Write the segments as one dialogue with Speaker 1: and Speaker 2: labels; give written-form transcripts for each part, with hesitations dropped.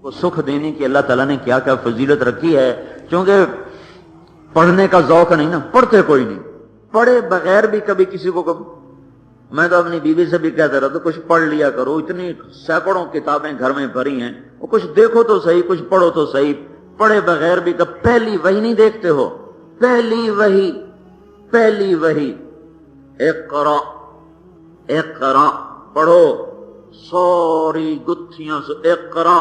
Speaker 1: کو سکھ دینے کی اللہ تعالیٰ نے کیا کیا فضیلت رکھی ہے. چونکہ پڑھنے کا ذوق نہیں نا, پڑھتے کوئی نہیں, پڑھے بغیر بھی کبھی کسی کو میں تو اپنی بیوی سے بھی کہتا رہا تو کچھ پڑھ لیا کرو, اتنی سینکڑوں کتابیں گھر میں بھری ہیں, وہ کچھ دیکھو تو صحیح, کچھ پڑھو تو صحیح. پڑھے بغیر بھی کب پہلی وحی نہیں دیکھتے ہو, پہلی وحی اقرا اقرا پڑھو, سوری گتھیاں سے اقرا.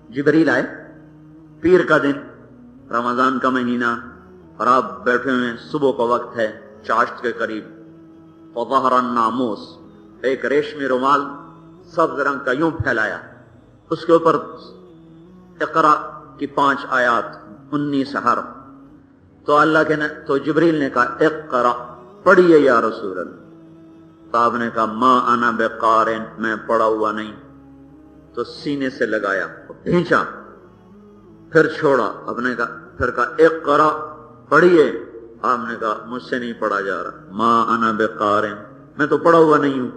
Speaker 1: جبریل آئے پیر کا دن, رمضان کا مہینہ, اور آپ بیٹھے ہوئے ہیں, صبح کا وقت ہے, چاشت کے قریب. فظہر الناموس, ایک ریشمی رومال سبز رنگ کا یوں پھیلایا, اس کے اوپر اقرا کی 5 آیات 19 حرف. تو اللہ کے تو جبریل نے کہا اقرا, پڑھیے یا رسول اللہ. تو آپ نے کہا ما انا بقارن, میں پڑھا ہوا نہیں. تو سینے سے لگایا, کھینچا, پھر چھوڑا. آپ نے کہا, پھر کہا اقرا, پڑھیے. آپ نے کہا مجھ سے نہیں پڑھا جا رہا, ما انا بقارن, میں تو پڑھا ہوا نہیں ہوں.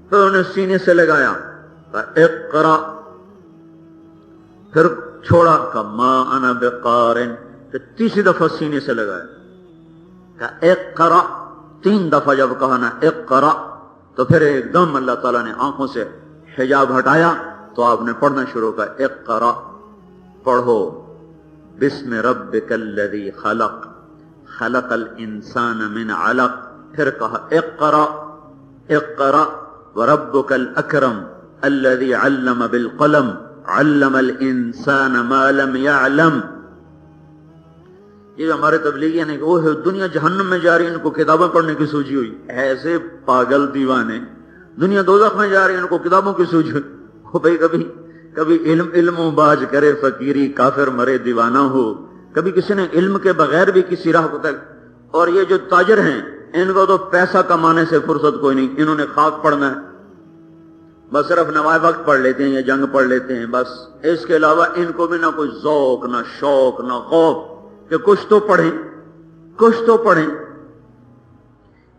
Speaker 1: پھر انہوں نے سینے سے لگایا, کہا اقرا, پھر چھوڑا, کہا ما انا بقارن. پھر تیسری دفعہ سینے سے لگایا, کہا اقرا. 3 دفعہ جب کہا نا اقرا, تو پھر ایک دم اللہ تعالیٰ نے آنکھوں سے حجاب ہٹایا, تو آپ نے پڑھنا شروع کیا, اقرا, پڑھو, بسم ربک الذی خلق خلق الانسان من علق. پھر کہا اقرا اقرا وربک الاکرم الذی علم بالقلم علم الانسان ما لم يعلم. یہ ہمارے تبلیغی ہیں کہ وہ دنیا جہنم میں جا رہی ہے, ان کو کتابیں پڑھنے کی سوچی ہوئی. ایسے پاگل دیوانے, دنیا دوزخ میں جا رہی ہے, ان کو کتابوں کی سوچی ہوئی. وہ بھائی کبھی علم و باج کرے فقیری, کافر مرے دیوانہ ہو. کبھی کسی نے علم کے بغیر بھی کسی راہ کو تک. اور یہ جو تاجر ہیں, ان کو تو پیسہ کمانے سے فرصت کوئی نہیں, انہوں نے خاک پڑھنا ہے, بس صرف نوائے وقت پڑھ لیتے ہیں یا جنگ پڑھ لیتے ہیں بس. اس کے علاوہ ان کو بھی نہ کوئی ذوق, نہ شوق, نہ خوف کہ کچھ تو پڑھیں.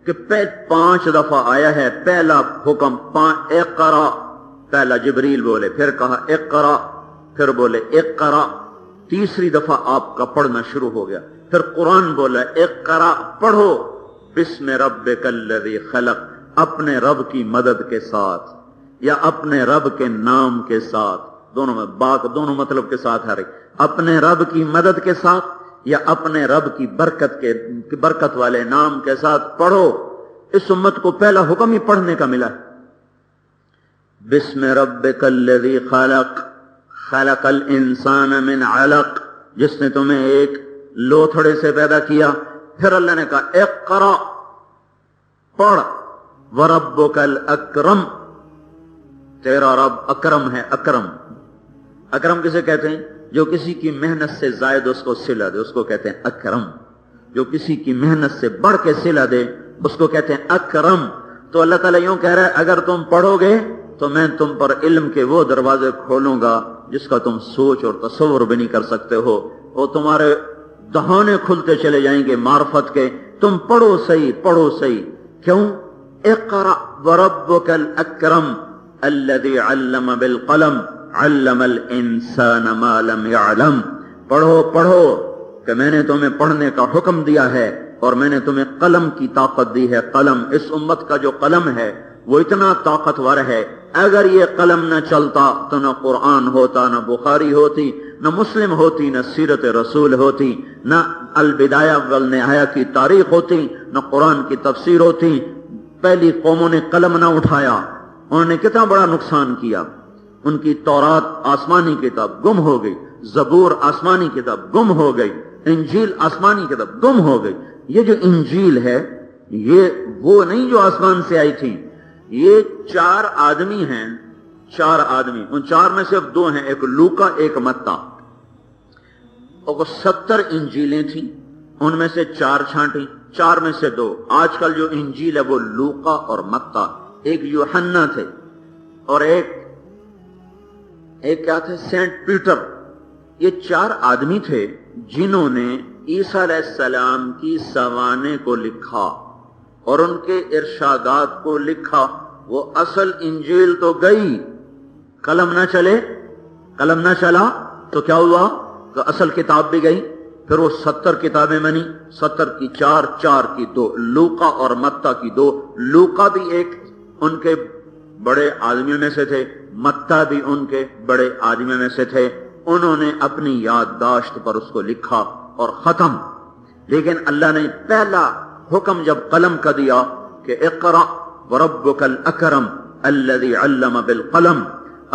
Speaker 1: کہ 5 دفعہ آیا ہے پہلا حکم, اقرا, پہلا جبریل بولے, پھر کہا اقرا, پھر بولے اقرا. تیسری دفعہ آپ کا پڑھنا شروع ہو گیا. پھر قرآن بولا اقرا, پڑھو, بسم ربک الذی خلق, اپنے رب کی مدد کے ساتھ یا اپنے رب کے نام کے ساتھ, دونوں میں بات, دونوں مطلب کے ساتھ ہے. اپنے رب کی مدد کے ساتھ یا اپنے رب کی برکت والے نام کے ساتھ پڑھو. اس امت کو پہلا حکم ہی پڑھنے کا ملا ہے. بسم ربک الذی خلق خلق الانسان من علق, جس نے تمہیں ایک لوتھڑے سے پیدا کیا. پھر اللہ نے کہا اقرا, پڑھ, وربک الاکرم, تیرا رب اکرم ہے. اکرم کسے کہتے ہیں؟ جو کسی کی محنت سے زائد اس کو صلہ دے, اس کو کہتے ہیں اکرم. جو کسی کی محنت سے بڑھ کے صلہ دے, اس کو کہتے ہیں اکرم. تو اللہ تعالیٰ یوں کہہ رہا ہے, اگر تم پڑھو گے تو میں تم پر علم کے وہ دروازے کھولوں گا جس کا تم سوچ اور تصور بھی نہیں کر سکتے ہو. وہ تمہارے دہانے کھلتے چلے جائیں گے معرفت کے. تم پڑھو صحیح. کیوں؟ اقرا وربک الاکرم الذی علم بالقلم علم الانسان ما لم يعلم. پڑھو کہ میں نے تمہیں پڑھنے کا حکم دیا ہے اور میں نے تمہیں قلم کی طاقت دی ہے. قلم, اس امت کا جو قلم ہے وہ اتنا طاقتور ہے. اگر یہ قلم نہ چلتا تو نہ قرآن ہوتا, نہ بخاری ہوتی, نہ مسلم ہوتی, نہ سیرت رسول ہوتی, نہ البدایہ والنہایہ کی تاریخ ہوتی, نہ قرآن کی تفسیر ہوتی. پہلی قوموں نے قلم نہ اٹھایا, انہوں نے کتنا بڑا نقصان کیا. ان کی تورات آسمانی کتاب گم ہو گئی, زبور آسمانی کتاب گم ہو گئی, انجیل آسمانی کتاب گم ہو گئی. یہ جو انجیل ہے یہ وہ نہیں جو آسمان سے آئی تھی. یہ 4 آدمی ہیں, 4 آدمی, ان 4 میں صرف 2 ہیں, ایک لوکا ایک متا. اور 70 انجیلیں تھیں, ان میں سے 4 چھانٹی, 4 میں سے 2. آج کل جو انجیل ہے وہ لوکا اور متا. ایک یوحنا تھے اور ایک کیا تھے, سینٹ پیٹر. یہ 4 آدمی تھے جنہوں نے عیسیٰ علیہ السلام کی سوانح کو لکھا اور ان کے ارشادات کو لکھا وہ اصل انجیل تو گئی، قلم نہ چلے، قلم نہ چلا تو کیا ہوا کہ اصل کتاب بھی گئی. پھر وہ 70 کتابیں بنی، 70 کی 4، 4 کی 2، لوقا اور متی کی 2. لوقا بھی ایک ان کے بڑے آدمیوں میں سے تھے، متی بھی ان کے بڑے آدمیوں میں سے تھے. انہوں نے اپنی یادداشت پر اس کو لکھا اور ختم. لیکن اللہ نے پہلا حکم جب قلم کا دیا کہ اقرأ وربک الاکرم الذی علم بالقلم،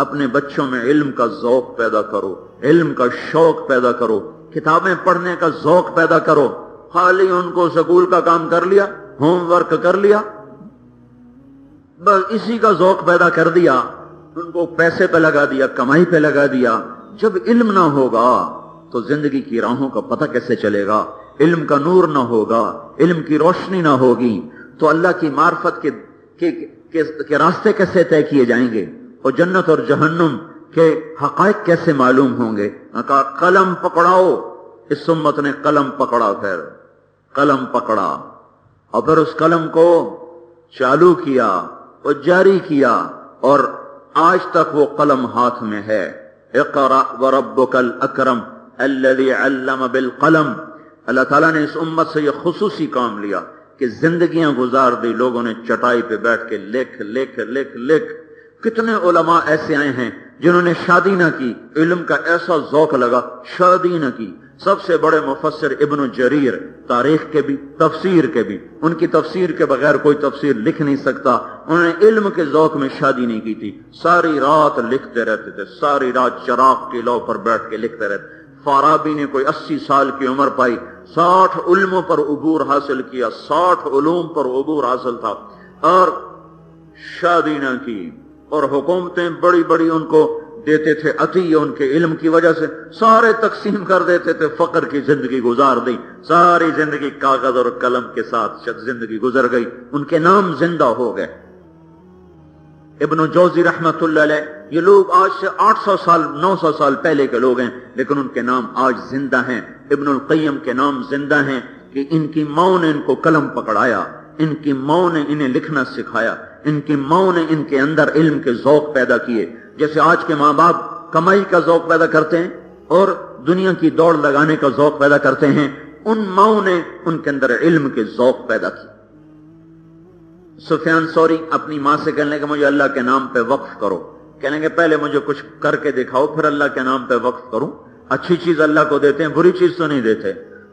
Speaker 1: اپنے بچوں میں علم کا ذوق پیدا کرو، علم کا شوق پیدا کرو، کتابیں پڑھنے کا ذوق پیدا کرو. خالی ان کو سکول کا کام کر لیا، ہوم ورک کر لیا، بس اسی کا ذوق پیدا کر دیا، ان کو پیسے پہ لگا دیا، کمائی پہ لگا دیا. جب علم نہ ہوگا تو زندگی کی راہوں کا پتہ کیسے چلے گا؟ علم کا نور نہ ہوگا، علم کی روشنی نہ ہوگی تو اللہ کی معرفت کے راستے کیسے طے کیے جائیں گے، اور جنت اور جہنم کے حقائق کیسے معلوم ہوں گے؟ کہا قلم پکڑاؤ. اس امت نے قلم پکڑا، پھر قلم پکڑا اور پھر اس قلم کو چالو کیا اور جاری کیا، اور آج تک وہ قلم ہاتھ میں ہے. اقرأ وربک الاکرم الذی علم بالقلم. اللہ تعالیٰ نے اس امت سے یہ خصوصی کام لیا کہ زندگیاں گزار دی لوگوں نے چٹائی پہ بیٹھ کے لکھ لکھ لکھ لکھ. کتنے علماء ایسے آئے ہیں جنہوں نے شادی نہ کی، علم کا ایسا ذوق لگا، شادی نہ کی. سب سے بڑے مفسر ابن جریر، تاریخ کے بھی تفسیر کے بھی، ان کی تفسیر کے بغیر کوئی تفسیر لکھ نہیں سکتا. انہوں نے علم کے ذوق میں شادی نہیں کی تھی، ساری رات لکھتے رہتے تھے، ساری رات چراغ کی لو پر بیٹھ کے لکھتے رہتے. فارابی نے کوئی 80 سال کی عمر پائی، 60 علموں پر عبور حاصل کیا، 60 علوم پر عبور حاصل تھا، اور شادی نہ کی. اور حکومتیں بڑی بڑی ان کو دیتے تھے عطیہ، ان کے علم کی وجہ سے سارے تقسیم کر دیتے تھے. فقر کی زندگی گزار دی، ساری زندگی کاغذ اور قلم کے ساتھ زندگی گزر گئی. ان کے نام زندہ ہو گئے. ابن جوزی رحمت اللہ علیہ، یہ لوگ آج سے 800 سال 900 سال پہلے کے لوگ ہیں، لیکن ان کے نام آج زندہ ہیں. ابن القیم کے نام زندہ ہیں کہ ان کی ماں نے ان کو قلم پکڑایا، ان کی ماں نے انہیں لکھنا سکھایا، ان کی ماں نے ان کے اندر علم کے ذوق پیدا کیے. جیسے آج کے ماں باپ کمائی کا ذوق پیدا کرتے ہیں اور دنیا کی دوڑ لگانے کا ذوق پیدا کرتے ہیں، ان ماں نے ان کے اندر علم کے ذوق پیدا کیا. سفیان ثوری اپنی ماں سے کہنے کہ مجھے اللہ کے نام پہ وقف کرو. کہنے کہ پہلے مجھے کچھ کر کے دکھاؤ پھر اللہ کے نام پہ وقف کروں. اچھی چیز اللہ کو دیتے ہیں، بری چیز تو نہیں دیتے.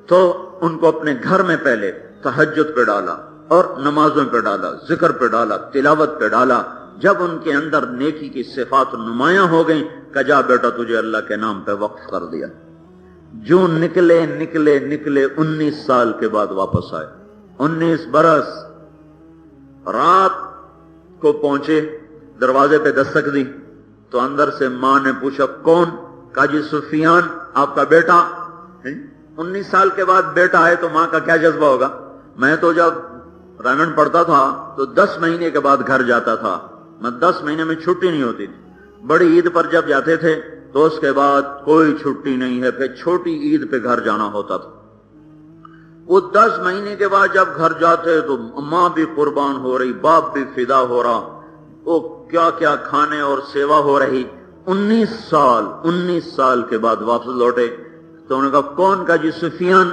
Speaker 1: تو ان کو اپنے گھر میں پہلے تہجد پہ ڈالا اور نمازوں پہ ڈالا، ذکر پہ ڈالا، تلاوت پہ ڈالا. جب ان کے اندر نیکی کی صفات نمایاں ہو گئیں کہ جا بیٹا تجھے اللہ کے نام پہ وقف کر دیا. جو نکلے نکلے نکلے 19 سال کے بعد واپس آئے. 19 برس. رات کو پہنچے، دروازے پہ دستک دی تو اندر سے ماں نے پوچھا کون؟ کہا جی سفیان آپ کا بیٹا. 19 سال کے بعد بیٹا ہے تو ماں کا کیا جذبہ ہوگا. میں تو جب رائمنڈ پڑھتا تھا تو 10 مہینے کے بعد گھر جاتا تھا. میں 10 مہینے میں چھٹی نہیں ہوتی تھی. بڑی عید پر جب جاتے تھے تو اس کے بعد کوئی چھٹی نہیں ہے، پھر چھوٹی عید پہ گھر جانا ہوتا تھا. وہ 10 مہینے کے بعد جب گھر جاتے تو ماں بھی قربان ہو رہی، باپ بھی فدا ہو رہا، وہ کیا کیا کھانے اور سیوا ہو رہی. 19 سال کے بعد واپس لوٹے تو انہوں نے کہا کون؟ کا جی سفیان.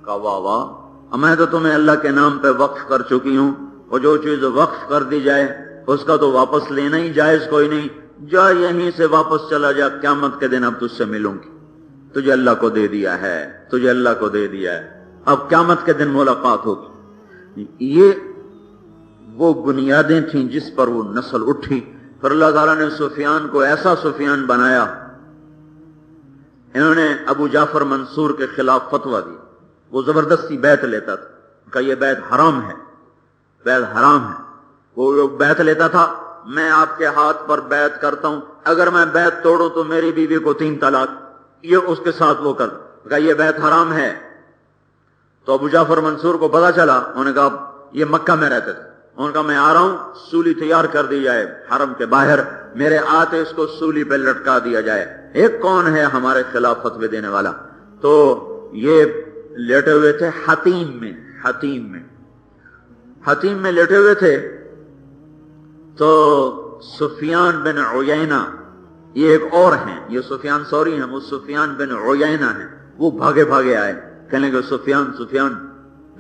Speaker 1: کہا واہ واہ، میں تو تمہیں اللہ کے نام پہ وقف کر چکی ہوں، اور جو چیز وقف کر دی جائے اس کا تو واپس لینا ہی جائز کوئی نہیں. جا یہیں سے واپس چلا جا، قیامت کے دن اب تجھ سے ملوں گی. تجھے اللہ کو دے دیا ہے، تجھے اللہ کو دے دیا ہے، اب قیامت کے دن ملاقات ہوگی. یہ وہ بنیادیں تھیں جس پر وہ نسل اٹھی. پھر اللہ تعالیٰ نے سفیان کو ایسا سفیان بنایا. انہوں نے ابو جعفر منصور کے خلاف فتویٰ دی. وہ زبردستی بیعت لیتا تھا کہ یہ بیعت حرام ہے، بیعت حرام ہے. وہ بیعت لیتا تھا، میں آپ کے ہاتھ پر بیعت کرتا ہوں، اگر میں بیعت توڑوں تو میری بیوی کو 3 طلاق. یہ اس کے ساتھ وہ کر کہ یہ بیعت حرام ہے. تو ابو جعفر منصور کو پتا چلا، انہوں نے کہا یہ مکہ میں رہتے تھے، انہوں نے کہا میں آ رہا ہوں، سولی تیار کر دی جائے حرم کے باہر، میرے آتے اس کو سولی پہ لٹکا دیا جائے. ایک کون ہے ہمارے خلاف فتوے دینے والا؟ تو یہ لیٹے ہوئے تھے حتیم میں لیٹے ہوئے تھے. تو سفیان بن عیینہ یہ ایک اور ہیں، یہ سفیان ثوری ہیں، وہ سفیان بن عیینہ ہیں، وہ بھاگے بھاگے آئے، کہنے لگے سفیان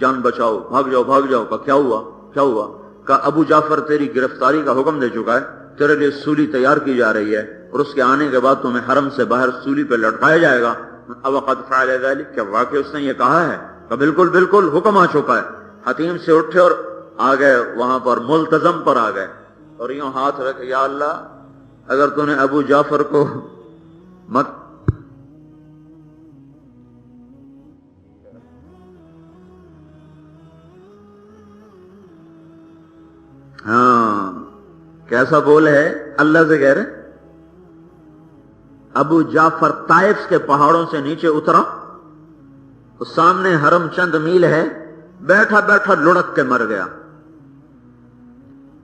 Speaker 1: جان بچاؤ، بھاگ جاؤ۔ کہا کیا ہوا؟ کہا ابو جعفر تیری گرفتاری کا حکم دے چکا ہے، تیرے لیے سولی تیار کی جا رہی ہے اور اس کے آنے کے بعد تمہیں حرم سے باہر سولی پہ لٹکایا جائے گا۔ اب قد فعل ذلك، کیا واقعی اس نے یہ کہا ہے؟ کہا بالکل حکم آ چکا ہے۔ حتیم سے اٹھے اور آ گئے وہاں پر، ملتزم پر آ گئے اور یوں ہاتھ رکھے، یا اللہ اگر تو نے ابو جعفر کو ہاں کیسا بول ہے، اللہ سے کہہ رہے ابو جعفر طائف کے پہاڑوں سے نیچے اترا تو سامنے حرم چند میل ہے، بیٹھا لڑک کے مر گیا۔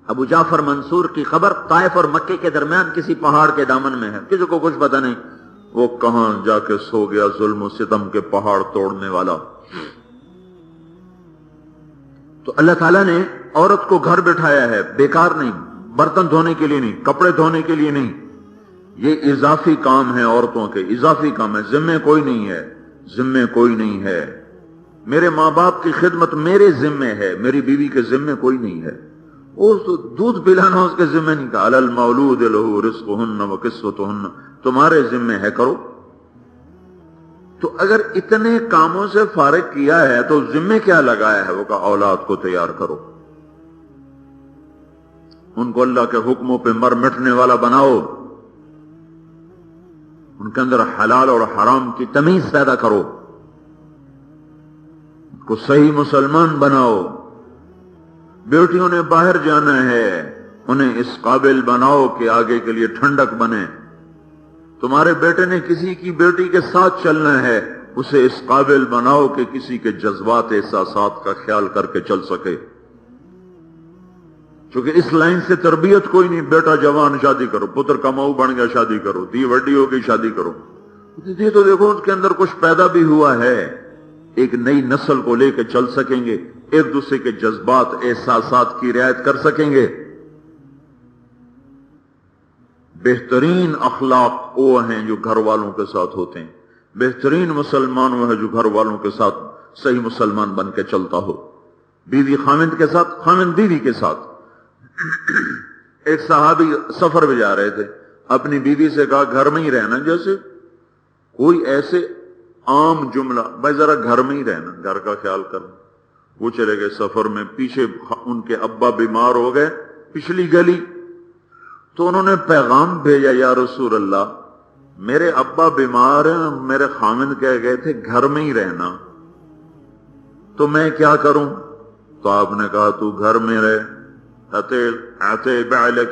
Speaker 1: ابو جعفر منصور کی خبر طائف اور مکے کے درمیان کسی پہاڑ کے دامن میں ہے، کسی کو کچھ پتہ نہیں، وہ کہاں جا کے سو گیا ظلم و ستم کے پہاڑ توڑنے والا۔ تو اللہ تعالیٰ نے عورت کو گھر بٹھایا ہے، بیکار نہیں، برتن دھونے کے لیے نہیں، کپڑے دھونے کے لیے نہیں، یہ اضافی کام ہے، عورتوں کے اضافی کام ہے، ذمہ کوئی نہیں ہے۔ میرے ماں باپ کی خدمت میرے ذمہ ہے، میری بیوی کے ذمہ کوئی نہیں ہے۔ وہ تو دودھ پلانا اس کے ذمہ نہیں، کہا علی المولود لہ رزقہن وکسوتہن، تمہارے ذمہ ہے، کرو۔ تو اگر اتنے کاموں سے فارغ کیا ہے تو ذمہ کیا لگایا ہے؟ وہ کہا اولاد کو تیار کرو، ان کو اللہ کے حکموں پہ مر مٹنے والا بناؤ، ان کے اندر حلال اور حرام کی تمیز پیدا کرو، ان کو صحیح مسلمان بناؤ۔ بیٹیوں نے باہر جانا ہے، انہیں اس قابل بناؤ کہ آگے کے لیے ٹھنڈک بنے۔ تمہارے بیٹے نے کسی کی بیٹی کے ساتھ چلنا ہے، اسے اس قابل بناؤ کہ کسی کے جذبات احساسات کا خیال کر کے چل سکے۔ چونکہ اس لائن سے تربیت کوئی نہیں، بیٹا جوان شادی کرو، پتر کماؤ بن گیا شادی کرو، دی وڈی ہو گئی شادی کرو۔ یہ تو دیکھو اس کے اندر کچھ پیدا بھی ہوا ہے، ایک نئی نسل کو لے کے چل سکیں گے، ایک دوسرے کے جذبات احساسات کی رعایت کر سکیں گے۔ بہترین اخلاق وہ ہیں جو گھر والوں کے ساتھ ہوتے ہیں، بہترین مسلمان وہ ہے جو گھر والوں کے ساتھ صحیح مسلمان بن کے چلتا ہو، بیوی خامند کے ساتھ، خامند بیوی کے ساتھ۔ ایک صحابی سفر پہ جا رہے تھے، اپنی بیوی سے کہا گھر میں ہی رہنا، جیسے کوئی ایسے عام جملہ، بھائی ذرا گھر میں ہی رہنا، گھر کا خیال کرنا۔ وہ چلے گئے سفر میں، پیچھے ان کے ابا بیمار ہو گئے، پچھلی گلی، تو انہوں نے پیغام بھیجا، یا رسول اللہ میرے ابا بیمار ہیں، میرے خامند کہہ گئے تھے گھر میں ہی رہنا، تو میں کیا کروں؟ تو آپ نے کہا تو گھر میں رہ، اطیع بعلک،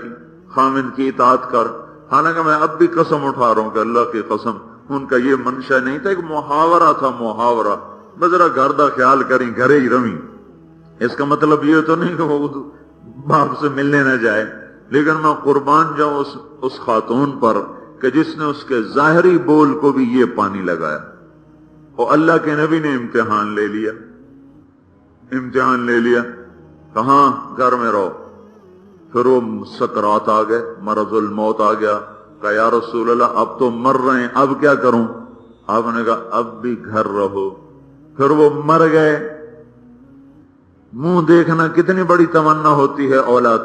Speaker 1: خامند کی اطاعت کر۔ حالانکہ میں اب بھی قسم اٹھا رہا ہوں کہ اللہ کی قسم ان کا یہ منشا نہیں تھا، ایک محاورہ تھا، محاورہ، بس ذرا گھر دا خیال کریں، گھرے ہی رویں۔ اس کا مطلب یہ تو نہیں کہ وہ باپ سے ملنے نہ جائے، لیکن میں قربان جاؤں اس خاتون پر کہ جس نے اس کے ظاہری بول کو بھی یہ پانی لگایا، اور اللہ کے نبی نے امتحان لے لیا، کہاں گھر میں رہو۔ پھر وہ سکرات آ گئے، مرض الموت آ گیا، کہا یا رسول اللہ اب تو مر رہے ہیں، اب کیا کروں؟ آپ نے کہا اب بھی گھر رہو۔ پھر وہ مر گئے۔ منہ دیکھنا کتنی بڑی تمنا ہوتی ہے اولاد۔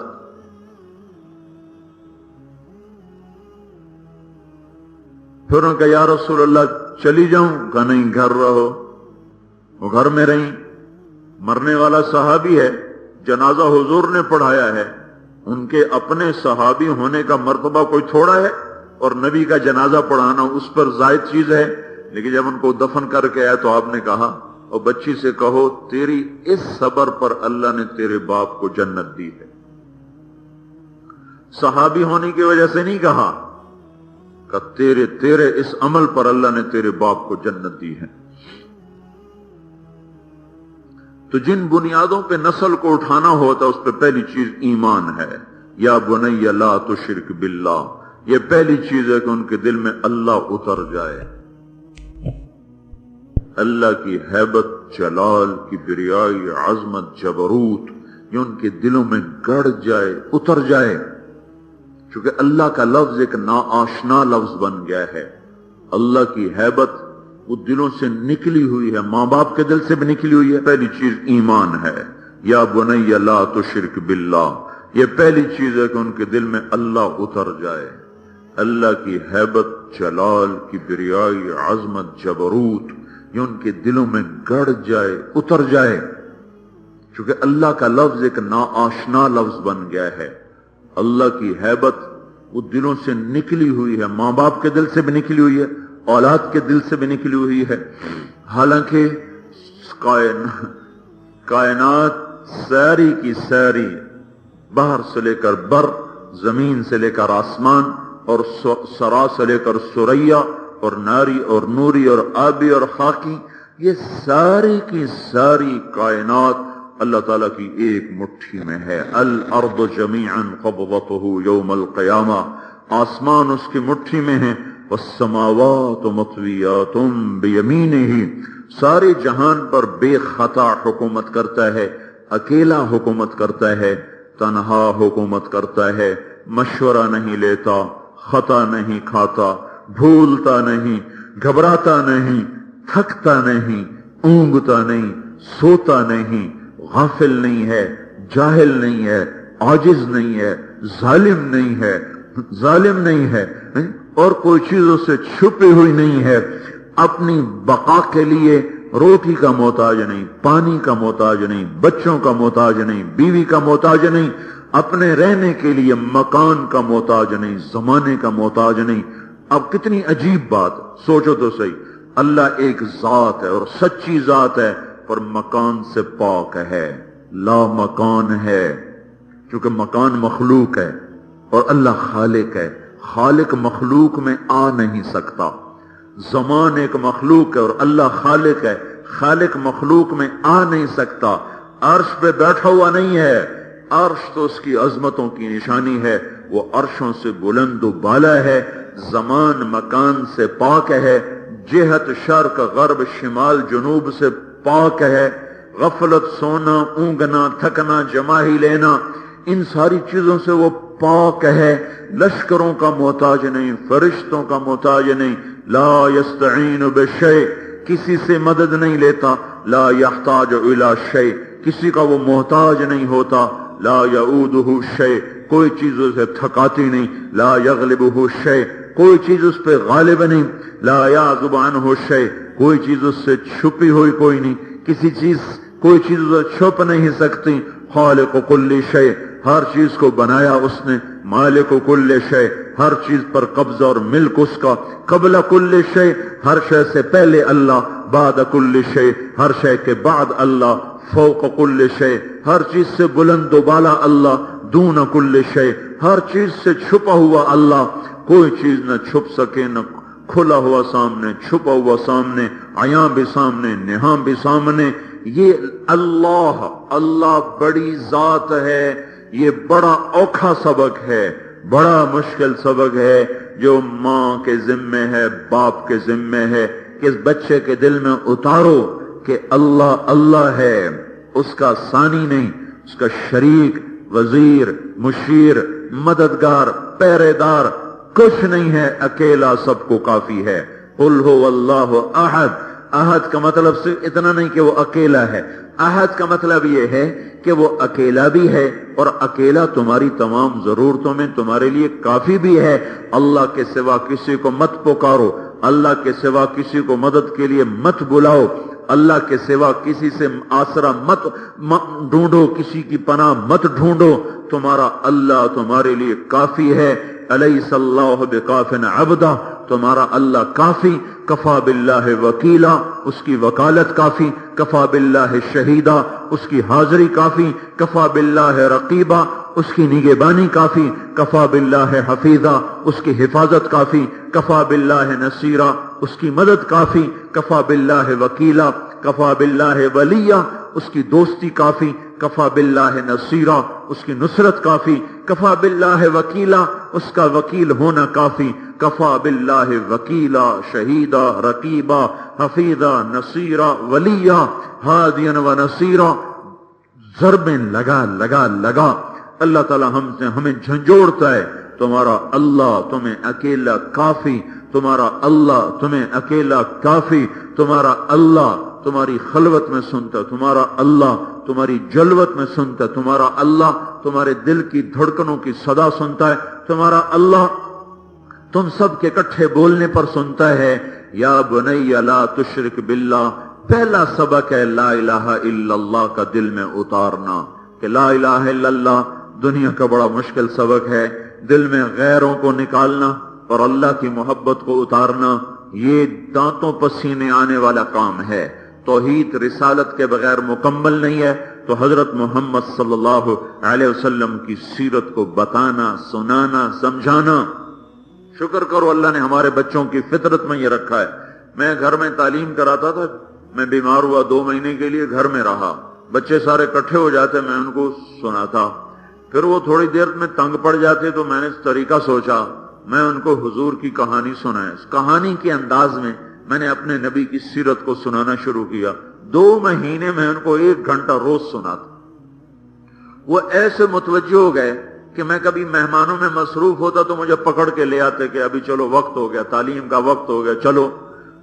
Speaker 1: پھر انہوں نے کہا یا رسول اللہ چلی جاؤں؟ کہا نہیں، گھر رہو۔ وہ گھر میں رہیں۔ مرنے والا صحابی ہے، جنازہ حضور نے پڑھایا ہے، ان کے اپنے صحابی ہونے کا مرتبہ کوئی تھوڑا ہے، اور نبی کا جنازہ پڑھانا اس پر زائد چیز ہے۔ لیکن جب ان کو دفن کر کے آیا تو آپ نے کہا، اور بچی سے کہو تیری اس صبر پر اللہ نے تیرے باپ کو جنت دی ہے۔ صحابی ہونے کی وجہ سے نہیں کہا کہ تیرے اس عمل پر اللہ نے تیرے باپ کو جنت دی ہے۔ تو جن بنیادوں پہ نسل کو اٹھانا ہوتا اس پہ پہلی چیز ایمان ہے۔ یا بنی لا تشرک باللہ، یہ پہلی چیز ہے کہ ان کے دل میں اللہ اتر جائے، اللہ کی ہیبت، جلال، کبریائی، عظمت، جبروت، یہ ان کے دلوں میں گڑ جائے، اتر جائے. چونکہ اللہ کا لفظ ایک ناآشنا لفظ بن گیا ہے. اللہ کی ہیبت وہ دلوں سے نکلی ہوئی ہے، ماں باپ کے دل سے بھی نکلی ہوئی ہے. پہلی چیز ایمان ہے. یا بنی لا تشرک باللہ، یہ پہلی چیز ہے کہ ان کے دل میں اللہ اتر جائے. اللہ کی ہیبت، جلال، کبریائی، عظمت، جبروت یہ ان کے دلوں میں گڑ جائے، اتر جائے. چونکہ اللہ کا لفظ ایک ناآشنا لفظ بن گیا ہے. اللہ کی ہیبت وہ دلوں سے نکلی ہوئی ہے، ماں باپ کے دل سے بھی نکلی ہوئی ہے، اولاد کے دل سے بھی نکلی ہوئی ہے. حالانکہ کائنات ساری کی ساری، باہر سے لے کر بر، زمین سے لے کر آسمان، اور سرا سے لے کر سریا، اور ناری اور نوری اور آبی اور خاکی، یہ ساری کی ساری کائنات اللہ تعالیٰ کی ایک مٹھی میں ہے. الارض جمیعا قبضته یوم القیامہ، آسمان اس کی مٹھی میں ہے. والسماوات مطویات بیمینہ، سارے جہان پر بے خطا حکومت کرتا ہے، اکیلا حکومت کرتا ہے، تنہا حکومت کرتا ہے، مشورہ نہیں لیتا، خطا نہیں کھاتا، بھولتا نہیں، گھبراتا نہیں، تھکتا نہیں، اونگتا نہیں، سوتا نہیں، غافل نہیں ہے، جاہل نہیں ہے، عاجز نہیں ہے، ظالم نہیں ہے، اور کوئی چیزوں سے چھپی ہوئی نہیں ہے. اپنی بقا کے لیے روٹی کا محتاج نہیں، پانی کا محتاج نہیں، بچوں کا محتاج نہیں، بیوی کا محتاج نہیں، اپنے رہنے کے لیے مکان کا محتاج نہیں، زمانے کا محتاج نہیں. اب کتنی عجیب بات، سوچو تو صحیح. اللہ ایک ذات ہے اور سچی ذات ہے، پر مکان سے پاک ہے، لا مکان ہے. کیونکہ مکان مخلوق ہے اور اللہ خالق ہے. خالق مخلوق میں آ نہیں سکتا. زمان ایک مخلوق ہے اور اللہ خالق ہے. خالق مخلوق میں آ نہیں سکتا. عرش پہ بیٹھا ہوا نہیں ہے. عرش تو اس کی عظمتوں کی نشانی ہے، وہ عرشوں سے بلند و بالا ہے. زمان مکان سے پاک ہے، جہت شرق غرب شمال جنوب سے پاک ہے. غفلت، سونا، اونگنا، تھکنا، جماہی لینا، ان ساری چیزوں سے وہ پاک ہے. لشکروں کا محتاج نہیں، فرشتوں کا محتاج نہیں. لا یستعین بشیء، کسی سے مدد نہیں لیتا. لا یحتاج الی شیء، کسی کا وہ محتاج نہیں ہوتا. لا یعودہ شیء، کوئی چیز اسے تھکاتی نہیں. لا یغلبہ شیء، کوئی چیز اس پہ غالب نہیں. لا یعزب عنہ شیء، کوئی چیز اس سے چھپی ہوئی کوئی نہیں. کوئی چیز اسے چھپ نہیں سکتی. خالق کل شیء، ہر چیز کو بنایا اس نے. مالک کل شیء، ہر چیز پر قبضہ اور ملک اس کا. قبل کل شیء، ہر شے سے پہلے اللہ. بعد کل شیء، ہر شے کے بعد اللہ. فوق کل شیء، ہر چیز سے بلند و بالا اللہ. دون کل شیء، ہر چیز سے چھپا ہوا اللہ. کوئی چیز نہ چھپ سکے، نہ کھلا ہوا سامنے، چھپا ہوا سامنے، عیاں بھی سامنے، نہاں بھی سامنے. یہ اللہ بڑی ذات ہے. یہ بڑا اوکھا سبق ہے، بڑا مشکل سبق ہے جو ماں کے ذمے ہے، باپ کے ذمے ہے کہ اس بچے کے دل میں اتارو کہ اللہ ہے، اس کا ثانی نہیں، اس کا شریک، وزیر، مشیر، مددگار، پہرے دار کچھ نہیں ہے، اکیلا سب کو کافی ہے. قل هو اللہ احد. احد کا مطلب صرف اتنا نہیں کہ وہ اکیلا ہے. احد کا مطلب یہ ہے کہ وہ اکیلا بھی ہے اور اکیلا تمہاری تمام ضرورتوں میں تمہارے لیے کافی بھی ہے. اللہ کے سوا کسی کو مت پکارو، اللہ کے سوا کسی کو مدد کے لیے مت بلاؤ، اللہ کے سوا کسی سے آسرا مت ڈھونڈو، کسی کی پناہ مت ڈھونڈو. تمہارا اللہ تمہارے لیے کافی ہے. الیس اللہ بکاف عبدہ، تمہارا اللہ کافی. کفا باللہ وکیلا، اس کی وکالت کافی. کفا باللہ شہیدہ، اس کی حاضری کافی. کفا باللہ رقیبہ، اس کی نگہبانی کافی. کفا باللہ حفیظہ، اس کی حفاظت کافی. کفا باللہ نصیرہ، اس کی مدد کافی. کفا باللہ وکیلا، کفا باللہ ولیہ، اس کی دوستی کافی. کفا باللہ نصیرہ، اس کی نصرت کافی. کفا باللہ وکیلا، اس کا وکیل ہونا کافی. کفا باللہ وکیلا، شہیدہ، رقیبہ، حفیظہ، نصیرہ، ولیہ، ہادیا و نصیرہ. ضربیں لگا لگا لگا اللہ تعالی ہمیں جھنجھوڑتا ہے، تمہارا اللہ تمہیں اکیلا کافی، تمہارا اللہ تمہیں اکیلا کافی، تمہارا اللہ تمہاری خلوت میں سنتا، تمہارا اللہ تمہاری جلوت میں سنتا، تمہارا اللہ تمہارے دل کی دھڑکنوں کی صدا سنتا ہے، تمہارا اللہ تم سب کے اکٹھے بولنے پر سنتا ہے۔ یا بنی لا تشرک باللہ، پہلا سبق ہے لا الہ الا اللہ کا دل میں اتارنا، کہ لا الہ الا اللہ دنیا کا بڑا مشکل سبق ہے، دل میں غیروں کو نکالنا اور اللہ کی محبت کو اتارنا، یہ دانتوں پسینے آنے والا کام ہے۔ توحید رسالت کے بغیر مکمل نہیں ہے، تو حضرت محمد صلی اللہ علیہ وسلم کی سیرت کو بتانا، سنانا، سمجھانا۔ شکر کرو اللہ نے ہمارے بچوں کی فطرت میں یہ رکھا ہے۔ میں گھر میں تعلیم کراتا تھا، میں بیمار ہوا 2 مہینے کے لیے گھر میں رہا، بچے سارے اکٹھے ہو جاتے، میں ان کو سناتا، پھر وہ تھوڑی دیر میں تنگ پڑ جاتے، تو میں نے اس طریقہ سوچا میں ان کو حضور کی کہانی سنائے، اس کہانی کے انداز میں نے اپنے نبی کی سیرت کو سنانا شروع کیا۔ 2 مہینے میں ان کو 1 گھنٹہ روز سناتا۔ وہ ایسے متوجہ ہو گئے کہ میں کبھی مہمانوں میں مصروف ہوتا تو مجھے پکڑ کے لے آتے کہ ابھی چلو وقت ہو گیا، تعلیم کا وقت ہو گیا، چلو۔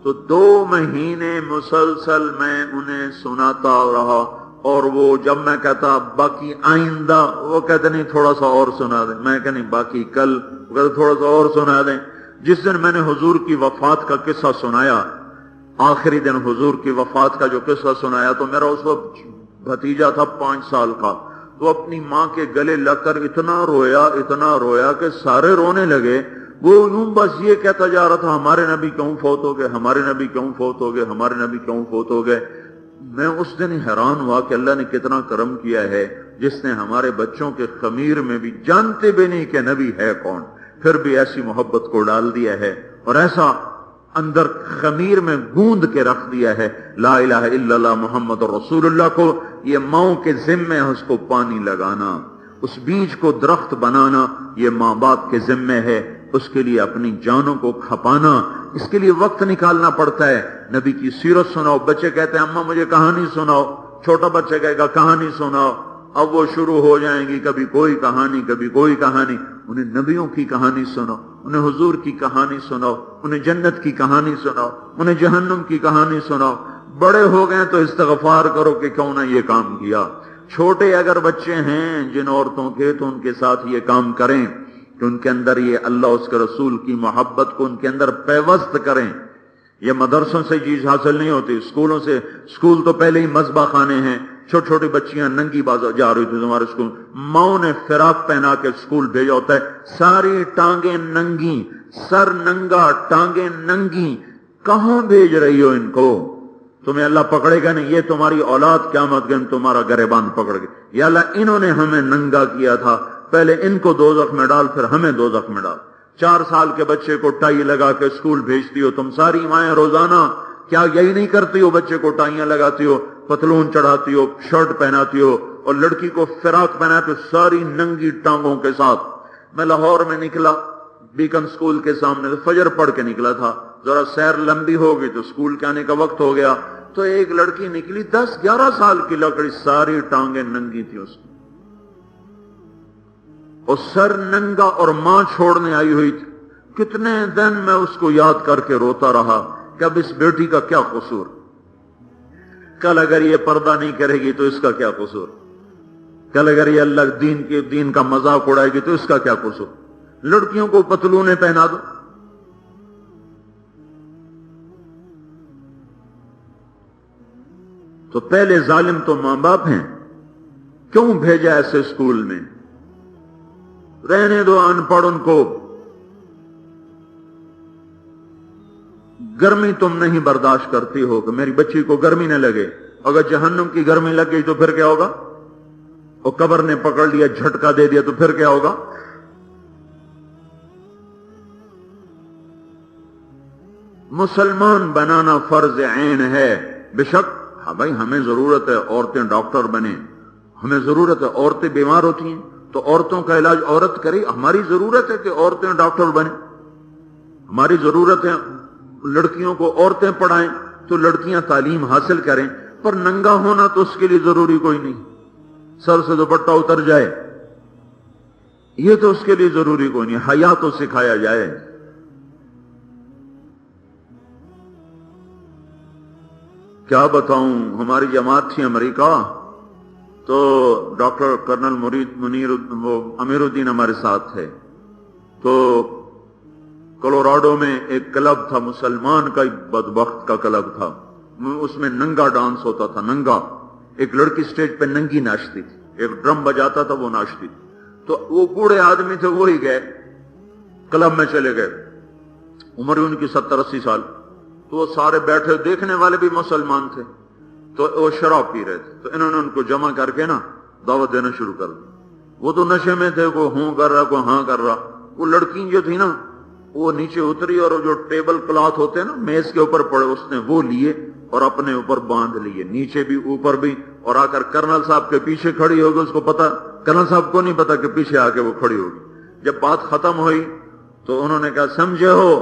Speaker 1: تو 2 مہینے مسلسل میں انہیں سناتا رہا، اور وہ جب میں کہتا باقی آئندہ، وہ کہتے نہیں تھوڑا سا اور سنا دیں، میں کہ نہیں باقی کل، وہ کہتے تھوڑا سا اور سنا دیں۔ جس دن میں نے حضور کی وفات کا قصہ سنایا، آخری دن حضور کی وفات کا جو قصہ سنایا، تو میرا اس وقت بھتیجا تھا 5 سال کا، تو اپنی ماں کے گلے لگ کر اتنا رویا کہ سارے رونے لگے۔ وہ یوں بس یہ کہتا جا رہا تھا ہمارے نبی کیوں فوت ہو گئے، ہمارے نبی کیوں فوت ہو گئے، ہمارے نبی کیوں فوت ہو گئے۔ میں اس دن حیران ہوا کہ اللہ نے کتنا کرم کیا ہے، جس نے ہمارے بچوں کے خمیر میں بھی، جانتے بھی نہیں کہ نبی ہے کون، پھر بھی ایسی محبت کو ڈال دیا ہے، اور ایسا اندر خمیر میں گوند کے رکھ دیا ہے لا الہ الا اللہ محمد رسول اللہ کو۔ یہ ماؤں کے ذمے ہے اس کو پانی لگانا، اس بیج کو درخت بنانا، یہ ماں باپ کے ذمے ہے، اس کے لیے اپنی جانوں کو کھپانا، اس کے لیے وقت نکالنا پڑتا ہے۔ نبی کی سیرت سناؤ، بچے کہتے ہیں اماں مجھے کہانی سناؤ، چھوٹا بچہ کہے گا کہانی سناؤ، اب وہ شروع ہو جائیں گی کبھی کوئی کہانی کبھی کوئی کہانی۔ انہیں نبیوں کی کہانی سناؤ، انہیں حضور کی کہانی سناؤ، انہیں جنت کی کہانی سناؤ، انہیں جہنم کی کہانی سناؤ۔ بڑے ہو گئے تو استغفار کرو کہ کیوں نہ یہ کام کیا۔ چھوٹے اگر بچے ہیں جن عورتوں کے، تو ان کے ساتھ یہ کام کریں کہ ان کے اندر یہ اللہ اس کے رسول کی محبت کو ان کے اندر پیوست کریں۔ یہ مدرسوں سے چیز حاصل نہیں ہوتی، اسکولوں سے، اسکول تو پہلے ہی مذبح خانے ہیں۔ چھوٹی چھوٹی بچیاں ننگی باز جا رہی تھی تمہارے اسکول، ماؤں نے فراق پہنا کے اسکول بھیجا ہوتا ہے، ساری ٹانگیں ننگی، سر ننگا، ٹانگیں ننگی، کہاں بھیج رہی ہو ان کو؟ تمہیں اللہ پکڑے گا نہیں، یہ تمہاری اولاد قیامت کے دن تمہارا گریبان پکڑ گئے، یا اللہ انہوں نے ہمیں ننگا کیا تھا، پہلے ان کو دوزخ میں ڈال پھر ہمیں دوزخ میں ڈال۔ 4 سال کے بچے کو ٹائی لگا کے اسکول بھیجتی ہو تم ساری مائیں روزانہ، کیا یہی نہیں کرتی ہو؟ بچے کو ٹائیاں لگاتی ہو، پتلون چڑھاتی ہو، شرٹ پہناتی ہو، اور لڑکی کو فراق پہناتے ہو ساری ننگی ٹانگوں کے ساتھ۔ میں لاہور میں نکلا بیکن اسکول کے سامنے، فجر پڑھ کے نکلا تھا، ذرا سیر لمبی ہو گئی تو اسکول کے آنے کا وقت ہو گیا، تو ایک لڑکی نکلی 10-11 سال کی لکڑی، ساری ٹانگیں ننگی تھی اس کی، اور سر ننگا، اور ماں چھوڑنے آئی ہوئی تھی۔ کتنے دن میں اس کو یاد کر کے روتا رہا کہ اب اس بیٹی کا کیا قصور، کل اگر یہ پردہ نہیں کرے گی تو اس کا کیا قصور، کل اگر یہ اللہ دین کا مذاق اڑائے گی تو اس کا کیا قصور۔ لڑکیوں کو پتلونے پہنا دو۔ تو پہلے ظالم تو ماں باپ ہیں، کیوں بھیجا ایسے اسکول میں؟ رہنے دو ان پڑھ، ان کو گرمی تم نہیں برداشت کرتی ہو کہ میری بچی کو گرمی نہ لگے، اگر جہنم کی گرمی لگ گئی تو پھر کیا ہوگا؟ اور قبر نے پکڑ لیا، جھٹکا دے دیا تو پھر کیا ہوگا؟ مسلمان بنانا فرض عین ہے، بے شک ہاں بھائی ہمیں ضرورت ہے عورتیں ڈاکٹر بنیں، ہمیں ضرورت ہے عورتیں بیمار ہوتی ہیں تو عورتوں کا علاج عورت کرے، ہماری ضرورت ہے کہ عورتیں ڈاکٹر بنیں، ہماری ضرورت ہے لڑکیوں کو عورتیں پڑھائیں تو لڑکیاں تعلیم حاصل کریں، پر ننگا ہونا تو اس کے لیے ضروری کوئی نہیں۔ سر سے دوپٹہ اتر جائے، یہ تو اس کے لیے ضروری کوئی نہیں، حیا تو سکھایا جائے۔ کیا بتاؤں، ہماری جماعت تھی امریکہ، تو ڈاکٹر کرنل منیر امیر الدین ہمارے ساتھ تھے، تو کولوراڈو میں ایک کلب تھا، مسلمان کا بدبخت کا کلب تھا، اس میں ننگا ڈانس ہوتا تھا، ننگا، ایک لڑکی سٹیج پہ ننگی ناچتی تھی، ایک ڈرم بجاتا تھا وہ ناچتی تھی، تو وہ بوڑھے آدمی تھے، وہی گئے کلب میں چلے گئے، عمر ان کی 70-80 سال، تو وہ سارے بیٹھے، دیکھنے والے بھی مسلمان تھے، تو وہ شراب پی رہے تھے، تو انہوں نے ان کو جمع کر کے نا دعوت دینا شروع کر دی۔ وہ تو نشے میں تھے، کوئی ہوں کر رہا، کوئی ہاں کر رہا۔ وہ لڑکی جو تھی نا وہ نیچے اتری اور جو ٹیبل کلاتھ ہوتے ہیں نا میز کے اوپر پڑے، اس نے وہ لیے اور اپنے اوپر باندھ لیے، نیچے بھی اوپر بھی، اور آ کر کرنل صاحب کے پیچھے کھڑی ہوگی، اس کو پتا، کرنل صاحب کو نہیں پتا کہ پیچھے آ کے وہ کھڑی ہوگی۔ جب بات ختم ہوئی تو انہوں نے کہا سمجھے ہو؟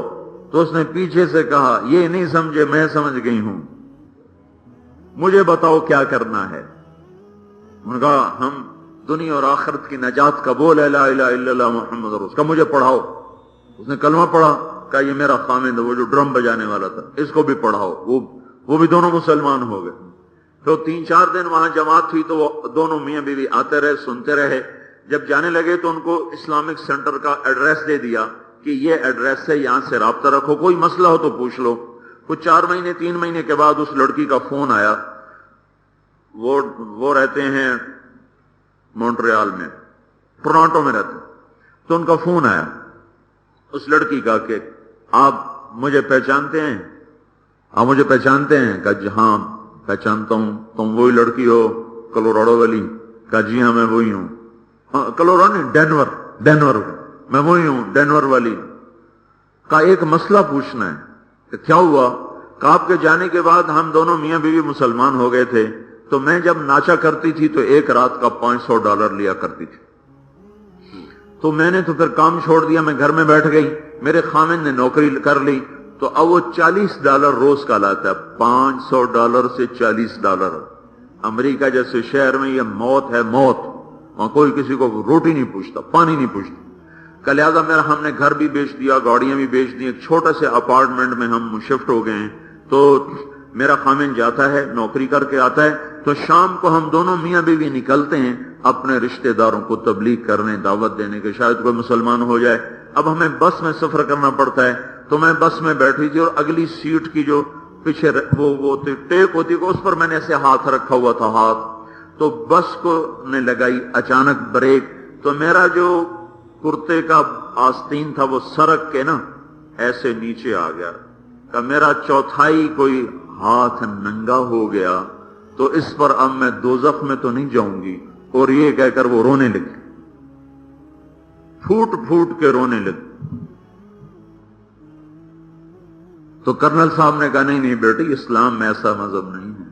Speaker 1: تو اس نے پیچھے سے کہا یہ نہیں سمجھے، میں سمجھ گئی ہوں، مجھے بتاؤ کیا کرنا ہے۔ انہوں نے کہا ہم دنیا اور آخرت کی نجات کا بول ہے لا الہ الا اللہ محمد رسول، کا مجھے پڑھاؤ۔ اس نے کلمہ پڑھا، کہا یہ میرا خامند ہے، وہ جو ڈرم بجانے والا تھا، اس کو بھی پڑھاؤ۔ وہ بھی دونوں مسلمان ہو گئے۔ تو 3-4 دن وہاں جماعت ہوئی، تو وہ دونوں میاں بیوی آتے رہے، سنتے رہے۔ جب جانے لگے تو ان کو اسلامک سینٹر کا ایڈریس دے دیا کہ یہ ایڈریس ہے، یہاں سے رابطہ رکھو، کوئی مسئلہ ہو تو پوچھ لو۔ کچھ 4 مہینے 3 مہینے کے بعد اس لڑکی کا فون آیا، وہ رہتے ہیں مونٹریال میں، ٹورانٹو میں رہتے، تو ان کا فون آیا اس لڑکی کا کہ آپ مجھے پہچانتے ہیں؟ آپ مجھے پہچانتے ہیں؟ کہا جی ہاں پہچانتا ہوں، تم وہی لڑکی ہو کولوراڈو والی؟ کہا جی ہاں میں وہی ہوں۔ کولوراڈو نہیں، ڈینور، میں وہی ہوں ڈینور والی۔ کہا ایک مسئلہ پوچھنا ہے۔ کہ کیا ہوا؟ کہا آپ کے جانے کے بعد ہم دونوں میاں بیوی مسلمان ہو گئے تھے، تو میں جب ناچا کرتی تھی تو ایک رات کا $500 لیا کرتی تھی، تو میں نے تو پھر کام چھوڑ دیا، میں گھر میں بیٹھ گئی، میرے خامن نے نوکری کر لی، تو اب وہ $40 روز کا لاتا ہے، $500 سے $40۔ امریکہ جیسے شہر میں یہ موت ہے، موت، وہاں کوئی کسی کو روٹی نہیں پوچھتا، پانی نہیں پوچھتا۔ کہ لہٰذا ہم نے گھر بھی بیچ دیا، گاڑیاں بھی بیچ دی، ایک چھوٹے سے اپارٹمنٹ میں ہم شفٹ ہو گئے ہیں۔ تو میرا خامن جاتا ہے، نوکری کر کے آتا ہے، تو شام کو ہم دونوں میاں بیوی نکلتے ہیں اپنے رشتہ داروں کو تبلیغ کرنے، دعوت دینے کے، شاید کوئی مسلمان ہو جائے۔ اب ہمیں بس میں سفر کرنا پڑتا ہے، تو میں بس میں بیٹھی تھی اور اگلی سیٹ کی جو پیچھے وہ ٹیپ ہوتی ہے، اس پر میں نے ایسے ہاتھ رکھا ہوا تھا، ہاتھ، تو بس کو نے لگائی اچانک بریک، تو میرا جو کرتے کا آستین تھا وہ سرک کے نا ایسے نیچے آ گیا، کہ میرا چوتھائی کوئی ہاتھ ننگا ہو گیا، تو اس پر اب میں دوزخ میں تو نہیں جاؤں گی۔ اور یہ کہہ کر وہ رونے لگی، پھوٹ پھوٹ کے رونے لگی۔ تو کرنل صاحب نے کہا نہیں بیٹی، اسلام میں ایسا مذہب نہیں ہے،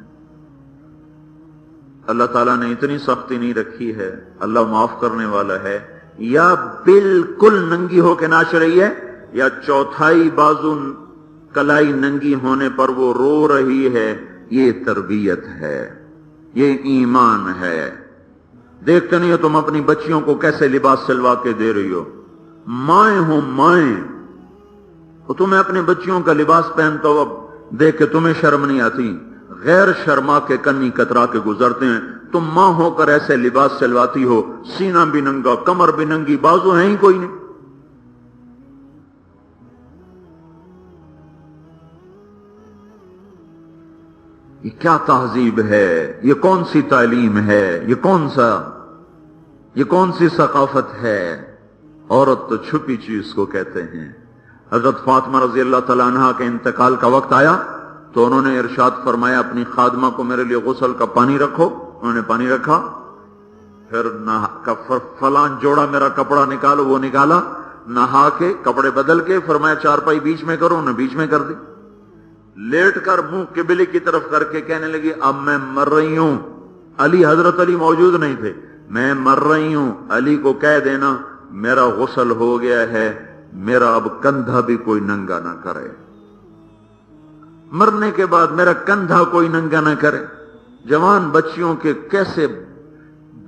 Speaker 1: اللہ تعالیٰ نے اتنی سختی نہیں رکھی ہے، اللہ معاف کرنے والا ہے۔ یا بالکل ننگی ہو کے ناچ رہی ہے، یا چوتھائی بازو کلائی ننگی ہونے پر وہ رو رہی ہے، یہ تربیت ہے، یہ ایمان ہے۔ دیکھتے نہیں ہو تم اپنی بچیوں کو کیسے لباس سلوا کے دے رہی ہو؟ مائیں ہو مائیں، تو تمہیں اپنے بچیوں کا لباس پہنتا ہو، اب دیکھ کے تمہیں شرم نہیں آتی؟ غیر شرما کے کنی کترا کے گزرتے ہیں، تم ماں ہو کر ایسے لباس سلواتی ہو، سینہ بھی ننگا، کمر بھی ننگی، بازو ہیں ہی کوئی نہیں۔ یہ کیا تہذیب ہے؟ یہ کون سی تعلیم ہے؟ یہ کون سی ثقافت ہے؟ عورت تو چھپی چیز کو کہتے ہیں۔ حضرت فاطمہ رضی اللہ تعالیٰ عنہ کے انتقال کا وقت آیا تو انہوں نے ارشاد فرمایا اپنی خادمہ کو میرے لیے غسل کا پانی رکھو، انہوں نے پانی رکھا، پھر فلاں جوڑا میرا کپڑا نکالو، وہ نکالا، نہا کے کپڑے بدل کے فرمایا چارپائی بیچ میں کرو، انہوں نے بیچ میں کر دی، لیٹ کر منہ قبلے کی طرف کر کے کہنے لگی اب میں مر رہی ہوں۔ حضرت علی موجود نہیں تھے، میں مر رہی ہوں، علی کو کہہ دینا میرا غسل ہو گیا ہے، میرا اب کندھا بھی کوئی ننگا نہ کرے، مرنے کے بعد میرا کندھا کوئی ننگا نہ کرے۔ جوان بچیوں کے کیسے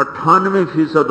Speaker 1: 98%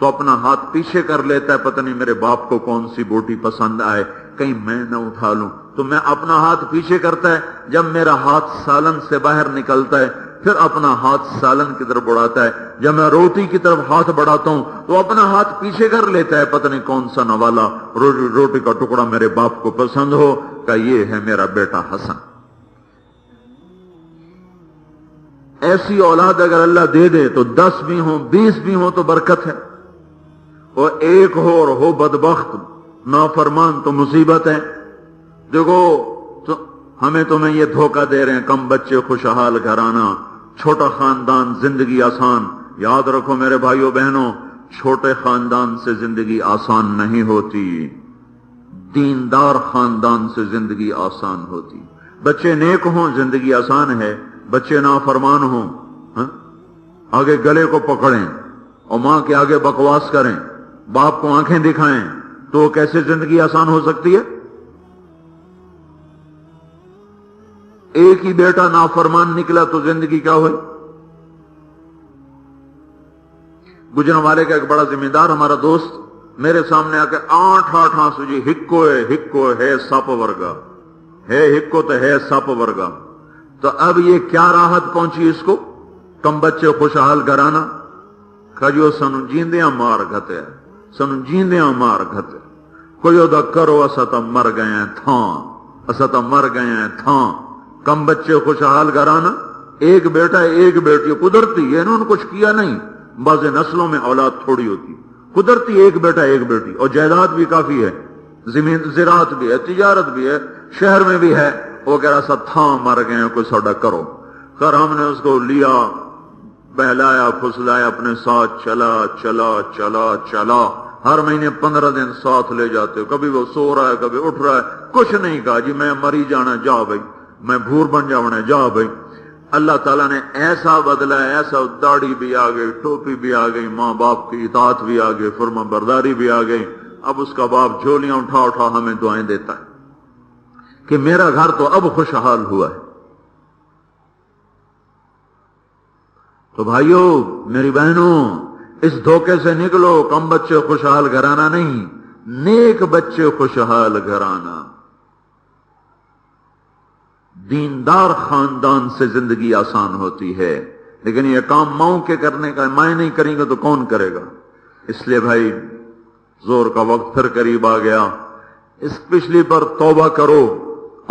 Speaker 1: تو اپنا ہاتھ پیچھے کر لیتا ہے، پتہ نہیں میرے باپ کو کون سی بوٹی پسند آئے، کہیں میں نہ اٹھا لوں، تو میں اپنا ہاتھ پیچھے کرتا ہے، جب میرا ہاتھ سالن سے باہر نکلتا ہے پھر اپنا ہاتھ سالن کی طرف بڑھاتا ہے، جب میں روٹی کی طرف ہاتھ بڑھاتا ہوں تو اپنا ہاتھ پیچھے کر لیتا ہے، پتہ نہیں کون سا نوالا روٹی کا ٹکڑا میرے باپ کو پسند ہو، کہ یہ ہے میرا بیٹا حسن۔ ایسی اولاد اگر اللہ دے دے تو 10 بھی ہوں 20 بھی ہوں تو برکت ہے، اور ایک ہو اور ہو بدبخت نافرمان تو مصیبت ہے۔ دیکھو ہمیں تمہیں یہ دھوکہ دے رہے ہیں، کم بچے خوشحال گھرانہ، چھوٹا خاندان زندگی آسان۔ یاد رکھو میرے بھائیوں بہنوں، چھوٹے خاندان سے زندگی آسان نہیں ہوتی، دیندار خاندان سے زندگی آسان ہوتی۔ بچے نیک ہوں زندگی آسان ہے، بچے نافرمان ہوں آگے گلے کو پکڑیں اور ماں کے آگے بکواس کریں، باپ کو آنکھیں دکھائیں، تو کیسے زندگی آسان ہو سکتی ہے؟ ایک ہی بیٹا نافرمان نکلا تو زندگی کیا ہوئی؟ گجرانوالے کا ایک بڑا ذمہ دار ہمارا دوست میرے سامنے آ کے آٹھ آنسو، جی ہکو ہے سپ ورگا ہے، ہکو تو ہے سپ ورگا۔ تو اب یہ کیا راحت پہنچی اس کو؟ کم بچے خوشحال گھرانا، کھجو سنو جیندیاں مار گھتے، سنو جیندیاں مار گھتے، کوئی دا کرو اسا تا مر گئے ہیں تھاں، اسا تا مر گئے ہیں تھاں۔ کم بچے خوشحال گھرانا، ایک بیٹا ایک بیٹی، قدرتی ہے، انہوں نے کچھ کیا نہیں، بعض نسلوں میں اولاد تھوڑی ہوتی، قدرتی ایک بیٹا ایک بیٹی، اور جائیداد بھی کافی ہے، زمین زراعت بھی ہے، تجارت بھی ہے، شہر میں بھی ہے۔ وہ کہہ رہا سب تھاں مر گئے ہیں، کوئی سودا کرو۔ خیر ہم نے اس کو لیا، بہلایا پھسلایا، اپنے ساتھ چلا چلا چلا چلا، ہر مہینے 15 دن ساتھ لے جاتے، کبھی وہ سو رہا ہے کبھی اٹھ رہا ہے، کچھ نہیں کہا جی میں مری جانا، جا بھائی میں بھور بن جانا، جا بھائی۔ اللہ تعالیٰ نے ایسا بدلا ہے، ایسا، داڑھی بھی آ گئی، ٹوپی بھی آ گئی، ماں باپ کی اطاعت بھی آ گئی، فرما برداری بھی آ گئی۔ اب اس کا باپ جھولیاں اٹھا اٹھا ہمیں دعائیں دیتا ہے کہ میرا گھر تو اب خوشحال ہوا ہے۔ تو بھائیو میری بہنوں، اس دھوکے سے نکلو، کم بچے خوشحال گھرانا نہیں، نیک بچے خوشحال گھرانا، دیندار خاندان سے زندگی آسان ہوتی ہے۔ لیکن یہ کام ماؤں کے کرنے کا، مائیں نہیں کریں گے تو کون کرے گا؟ اس لیے بھائی زور کا وقت پھر قریب آ گیا، اس پچھلی پر توبہ کرو۔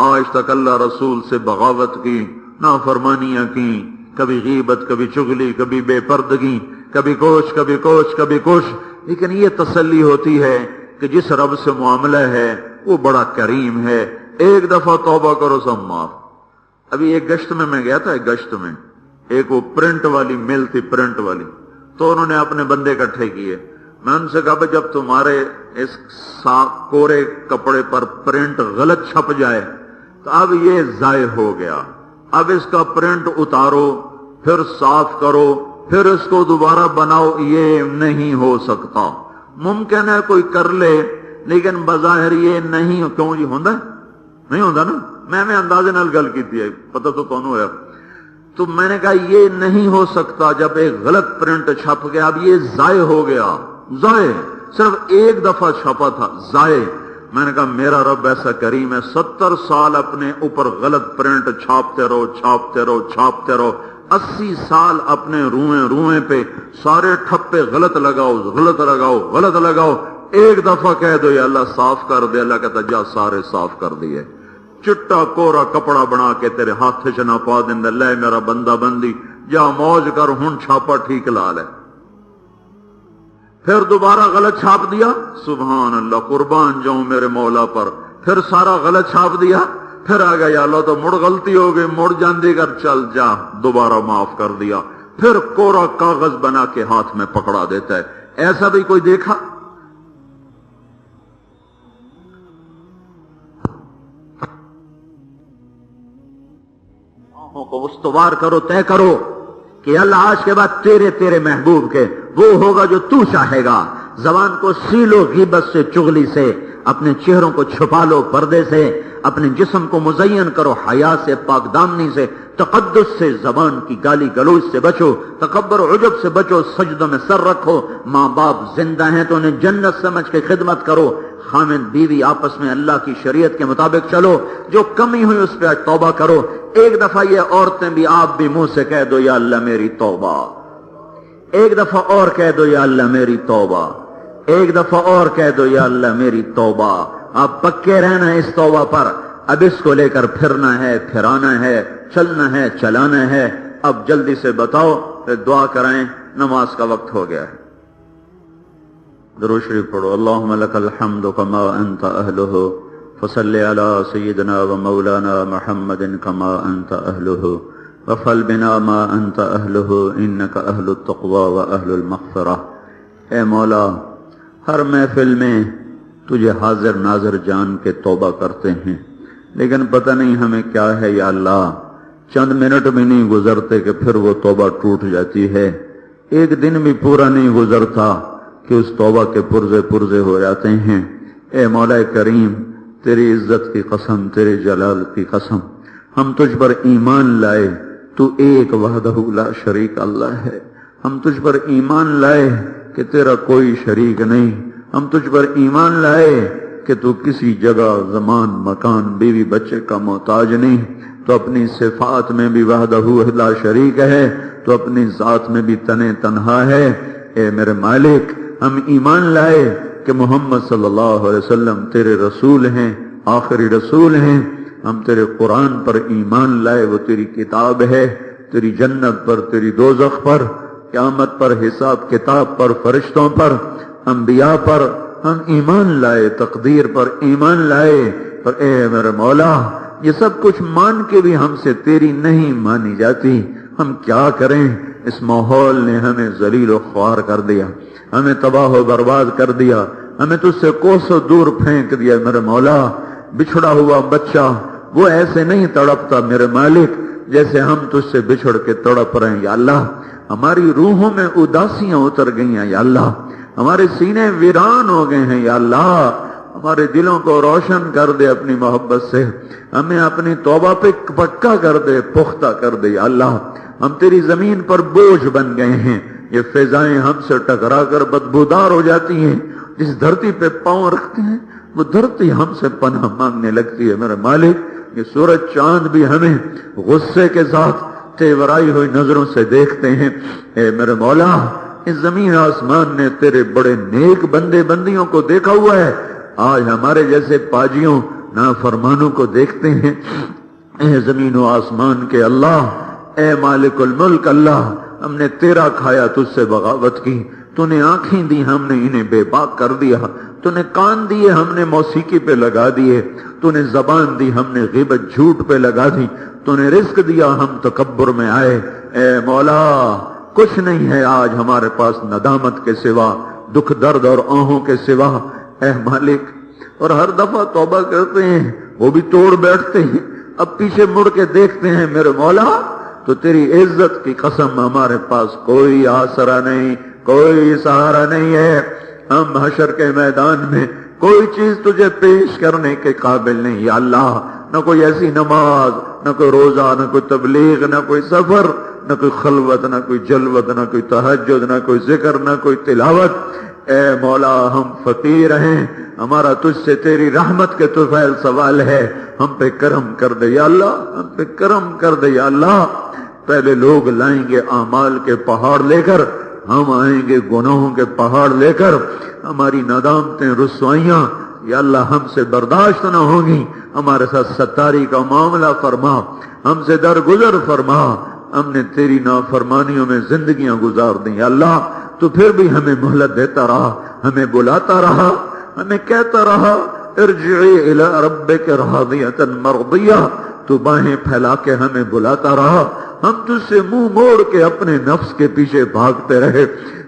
Speaker 1: آج تک اللہ رسول سے بغاوت کی، نافرمانیاں کی، کبھی غیبت، کبھی چغلی، کبھی بے پردگی، کبھی کچھ کبھی کچھ کبھی کچھ، لیکن یہ تسلی ہوتی ہے کہ جس رب سے معاملہ ہے وہ بڑا کریم ہے، ایک دفعہ توبہ کرو سب معاف۔ ابھی ایک گشت میں گیا تھا، ایک گشت میں ایک وہ پرنٹ والی مل تھی، پرنٹ والی، تو انہوں نے اپنے بندے اکٹھے کیے۔ میں ان سے کہا جب تمہارے اس کورے کپڑے پر پرنٹ غلط چھپ جائے تو اب یہ ضائع ہو گیا، اب اس کا پرنٹ اتارو، پھر صاف کرو، پھر اس کو دوبارہ بناؤ، یہ نہیں ہو سکتا۔ ممکن ہے کوئی کر لے لیکن بظاہر یہ نہیں، کیوں جی ہوندا نہیں ہوندا نا، میں اندازے نال گل کیتی ہے، پتہ تو کون ہوا۔ تو میں نے کہا یہ نہیں ہو سکتا، جب ایک غلط پرنٹ چھپ گیا، اب یہ ضائع ہو گیا، ضائع، صرف ایک دفعہ چھپا تھا، ضائع۔ میں نے کہا میرا رب ایسا کریم ہے، 70 سال اپنے اوپر غلط پرنٹ چھاپتے رہو چھاپتے رہو چھاپتے رہو، 80 سال اپنے روئیں پہ سارے ٹھپے غلط لگاؤ غلط لگاؤ غلط لگاؤ، ایک دفعہ کہہ دو یا اللہ صاف کر دے، اللہ کہتا جا سارے صاف کر دیے، چٹا کورا کپڑا بنا کے تیرے ہاتھ سے نہ پا دیں، لے میرا بندہ بندی جا موج کر، ہن چھاپا ٹھیک لا لے۔ پھر دوبارہ غلط چھاپ دیا، سبحان اللہ، قربان جاؤں میرے مولا پر، پھر سارا غلط چھاپ دیا، پھر آ گیا یا اللہ تو مڑ غلطی ہو گئی، مڑ جاندی کر، چل جا دوبارہ معاف کر دیا، پھر کورا کاغذ بنا کے ہاتھ میں پکڑا دیتا ہے۔ ایسا بھی کوئی دیکھا؟ کو استوار کرو، طے کرو کہ اللہ آج کے بعد تیرے محبوب کے وہ ہوگا جو تو چاہے گا۔ زبان کو سیلو غیبت سے، چغلی سے، اپنے چہروں کو چھپا لو پردے سے، اپنے جسم کو مزین کرو حیا سے، پاک دامنی سے، تقدس سے، زبان کی گالی گلوچ سے بچو، تکبر و عجب سے بچو، سجدوں میں سر رکھو، ماں باپ زندہ ہیں تو انہیں جنت سمجھ کے خدمت کرو، خامد بیوی آپس میں اللہ کی شریعت کے مطابق چلو، جو کمی ہوئی اس پہ توبہ کرو۔ ایک دفعہ یہ عورتیں بھی، آپ بھی منہ سے کہہ دو یا اللہ میری توبہ، ایک دفعہ اور کہہ دو یا اللہ میری توبہ، ایک دفعہ اور کہہ دو یا اللہ میری توبہ۔ آپ پکے رہنا اس توبہ پر، اب اس کو لے کر پھرنا ہے، پھرانا ہے، چلنا ہے، چلانا ہے۔ اب جلدی سے بتاؤ، پھر دعا کرائیں، نماز کا وقت ہو گیا ہے۔ درود شریف پڑھو۔ اللہم لک الحمد کما انت اہلہ، فصل علی سیدنا و مولانا محمد کما انت اہلہ، وفعل بنا ما انت اہلہ، انک اہل التقوی و اہل المغفرہ۔ اے مولا، ہر محفل میں تجھے حاضر ناظر جان کے توبہ کرتے ہیں، لیکن پتہ نہیں ہمیں کیا ہے یا اللہ، چند منٹ بھی نہیں گزرتے کہ پھر وہ توبہ ٹوٹ جاتی ہے، ایک دن بھی پورا نہیں گزرتا کہ اس توبہ کے پرزے پرزے ہو جاتے ہیں۔ اے مولا کریم، تیری عزت کی قسم، تیرے جلال کی قسم، ہم تجھ پر ایمان لائے، تو ایک وحدہ لا شریک اللہ ہے۔ ہم تجھ پر ایمان لائے کہ تیرا کوئی شریک نہیں، ہم تجھ پر ایمان لائے کہ تو کسی جگہ، زمان، مکان، بیوی بچے کا محتاج نہیں، تو اپنی صفات میں بھی وحدہ لا شریک ہے، تو اپنی ذات میں بھی تنہا ہے۔ اے میرے مالک، ہم ایمان لائے کہ محمد صلی اللہ علیہ وسلم تیرے رسول ہیں، آخری رسول ہیں۔ ہم تیرے قرآن پر ایمان لائے، وہ تیری کتاب ہے، تیری جنت پر، تیری دوزخ پر، قیامت پر، حساب کتاب پر، فرشتوں پر، انبیاء پر ہم ایمان لائے، تقدیر پر ایمان لائے۔ پر اے میرے مولا، یہ سب کچھ مان کے بھی ہم سے تیری نہیں مانی جاتی۔ ہم کیا کریں؟ اس ماحول نے ہمیں ذلیل و خوار کر دیا، ہمیں تباہ و برباد کر دیا، ہمیں تجھ سے کوسوں دور پھینک دیا۔ میرے مولا، بچھڑا ہوا بچہ وہ ایسے نہیں تڑپتا میرے مالک جیسے ہم تجھ سے بچھڑ کے تڑپ رہے ہیں۔ یا اللہ، ہماری روحوں میں اداسیاں اتر گئی ہیں، یا اللہ ہمارے سینے ویران ہو گئے ہیں، یا اللہ ہمارے دلوں کو روشن کر دے اپنی محبت سے، ہمیں اپنی توبہ پہ پکا کر دے، پختہ کر دے۔ یا اللہ، ہم تیری زمین پر بوجھ بن گئے ہیں، یہ فضائیں ہم سے ٹکرا کر بدبودار ہو جاتی ہیں، جس دھرتی پہ پاؤں رکھتے ہیں وہ دھرتی ہم سے پناہ مانگنے لگتی ہے۔ میرے مالک، یہ سورج چاند بھی ہمیں غصے کے ساتھ تیورائی ہوئی نظروں سے دیکھتے ہیں۔ اے میرے مولا، اس زمین آسمان نے تیرے بڑے نیک بندے بندیوں کو دیکھا ہوا ہے، آج ہمارے جیسے پاجیوں نافرمانوں کو دیکھتے ہیں۔ اے زمین و آسمان کے اللہ، اے مالک الملک اللہ، ہم نے تیرا کھایا، تجھ سے بغاوت کی، تو نے آنکھیں دی، ہم نے انہیں بے باک کر دیا، تو نے کان دیے، ہم نے موسیقی پہ لگا دیے، تو نے زبان دی، ہم نے غیبت جھوٹ پہ لگا دی، تو نے رزق دیا، ہم تکبر میں آئے۔ اے مولا، کچھ نہیں ہے آج ہمارے پاس ندامت کے سوا، دکھ درد اور آہوں کے سوا۔ اے مالک، اور ہر دفعہ توبہ کرتے ہیں وہ بھی توڑ بیٹھتے ہیں، اب پیچھے مڑ کے دیکھتے ہیں میرے مولا تو تیری عزت کی قسم ہمارے پاس کوئی آسرا نہیں، کوئی سہارا نہیں ہے۔ ہم حشر کے میدان میں کوئی چیز تجھے پیش کرنے کے قابل نہیں۔ یا اللہ، نہ کوئی ایسی نماز، نہ کوئی روزہ، نہ کوئی تبلیغ، نہ کوئی سفر، نہ کوئی خلوت، نہ کوئی جلوت، نہ کوئی تہجد، نہ کوئی ذکر، نہ کوئی تلاوت۔ اے مولا، ہم فقیر ہیں، ہمارا تجھ سے تیری رحمت کے طفیل سوال ہے، ہم پہ کرم کر دے یا اللہ، ہم پہ کرم کر دے یا اللہ۔ پہلے لوگ لائیں گے اعمال کے پہاڑ لے کر، ہم آئیں گے گناہوں کے پہاڑ لے کر۔ ہماری ندامتیں، رسوائیاں یا اللہ ہم سے برداشت نہ ہوں گی، ہمارے ساتھ ستاری کا معاملہ فرما، ہم سے درگزر فرما۔ ہم نے تیری نافرمانیوں میں زندگیاں گزار دیں یا اللہ، تو پھر بھی ہمیں مہلت دیتا رہا، ہمیں بلاتا رہا، ہمیں کہتا رہا ارجعی الی ربک راضیۃ مرضیہ، تو باہیں پھیلا کے ہمیں بلاتا رہا۔ ہم تجھ سے منہ موڑ کے اپنے نفس کے پیچھے بھاگتے رہے،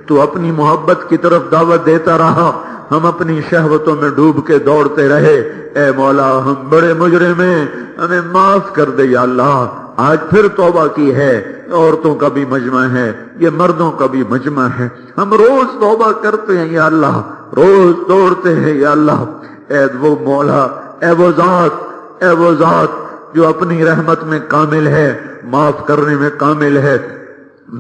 Speaker 1: تو اپنی محبت کی طرف دعوت دیتا رہا، ہم اپنی شہوتوں میں ڈوب کے دوڑتے رہے۔ اے مولا، ہم بڑے مجرم ہیں، ہمیں معاف کر دے یا اللہ۔ آج پھر توبہ کی ہے، عورتوں کا بھی مجمع ہے، یہ مردوں کا بھی مجمع ہے، ہم روز توبہ کرتے ہیں یا اللہ، روز دوڑتے ہیں یا اللہ۔ اے وہ مولا، اے وہ ذات، اے وہ ذات، جو اپنی رحمت میں کامل ہے، معاف کرنے میں کامل ہے،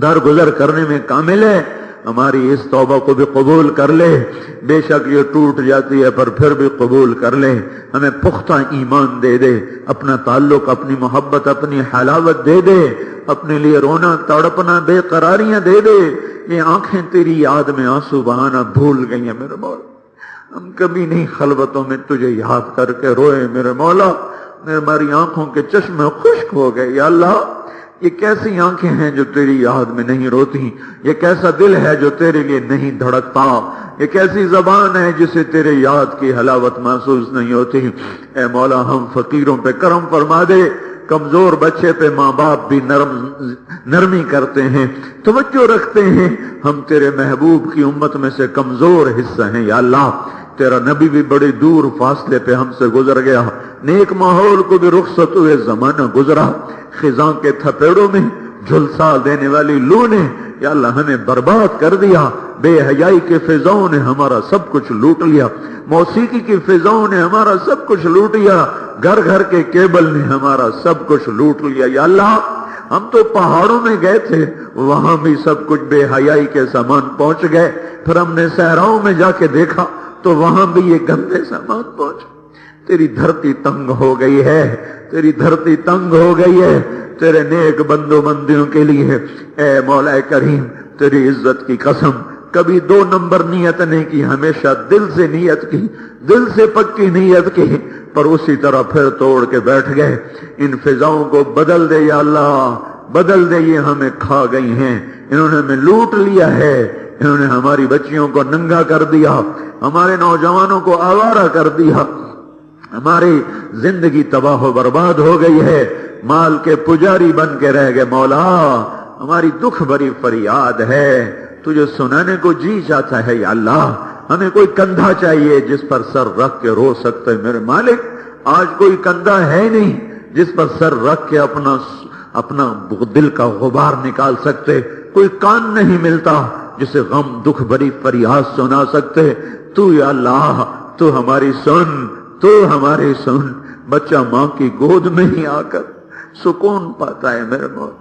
Speaker 1: درگزر کرنے میں کامل ہے، ہماری اس توبہ کو بھی قبول کر لے۔ بے شک یہ ٹوٹ جاتی ہے پر پھر بھی قبول کر لے، ہمیں پختہ ایمان دے دے، اپنا تعلق، اپنی محبت، اپنی حلاوت دے دے، اپنے لیے رونا تڑپنا بے قراریاں دے دے۔ یہ آنکھیں تیری یاد میں آنسو بہانا بھول گئی ہیں میرے مولا، ہم کبھی نہیں خلوتوں میں تجھے یاد کر کے روئے میرے مولا، ہماری آنکھوں کے چشمے خشک ہو گئے۔ یا اللہ یہ کیسی آنکھیں ہیں جو تیری یاد میں نہیں روتی، یہ کیسا دل ہے جو تیرے لیے نہیں دھڑکتا، یہ کیسی زبان ہے جسے تیرے یاد کی حلاوت محسوس نہیں ہوتی۔ اے مولا ہم فقیروں پہ کرم فرما دے، کمزور بچے پہ ماں باپ بھی نرمی کرتے ہیں، توجہ رکھتے ہیں، ہم تیرے محبوب کی امت میں سے کمزور حصہ ہیں۔ یا اللہ تیرا نبی بھی بڑے دور فاصلے پہ ہم سے گزر گیا، نیک ماحول کو بھی رخصت ہوئے زمانہ گزرا، خزاں کے تھپیڑوں میں جھلسا دینے والی لو نے یا اللہ ہمیں برباد کر دیا، بے حیائی کے فضاؤں نے ہمارا سب کچھ لوٹ لیا، موسیقی کی فضاؤں نے ہمارا سب کچھ لوٹ لیا، گھر گھر کے کیبل نے ہمارا سب کچھ لوٹ لیا۔ یا اللہ ہم تو پہاڑوں میں گئے تھے، وہاں بھی سب کچھ بے حیائی کے سامان پہنچ گئے، پھر ہم نے صحراؤں میں جا کے دیکھا تو وہاں بھی یہ گندے سامان پہنچ۔ تیری دھرتی تنگ ہو گئی ہے، تیری دھرتی تنگ ہو گئی ہے تیرے نیک بندوں بندیوں کے لیے۔ اے مولا کریم تیری عزت کی قسم کبھی دو نمبر نیت نہیں کی، ہمیشہ دل سے نیت کی، دل سے پکی نیت کی، پر اسی طرح پھر توڑ کے بیٹھ گئے۔ ان فضاؤں کو بدل دے یا اللہ، بدل دے، یہ ہمیں کھا گئی ہیں، انہوں نے ہمیں لوٹ لیا ہے، انہوں نے ہماری بچیوں کو ننگا کر دیا، ہمارے نوجوانوں کو آوارہ کر دیا، ہماری زندگی تباہ و برباد ہو گئی ہے، مال کے پجاری بن کے رہ گئے۔ مولا ہماری دکھ بھری فریاد ہے، تجھے سنانے کو جی چاہتا ہے۔ یا اللہ ہمیں کوئی کندھا چاہیے جس پر سر رکھ کے رو سکتے۔ میرے مالک آج کوئی کندھا ہے نہیں جس پر سر رکھ کے اپنا دل کا غبار نکال سکتے، کوئی کان نہیں ملتا جسے غم دکھ بھری فریاد سنا سکتے۔ تو یا اللہ تو ہماری سن، تو ہماری سن۔ بچہ ماں کی گود میں ہی آ کر سکون پاتا ہے میرے مولا،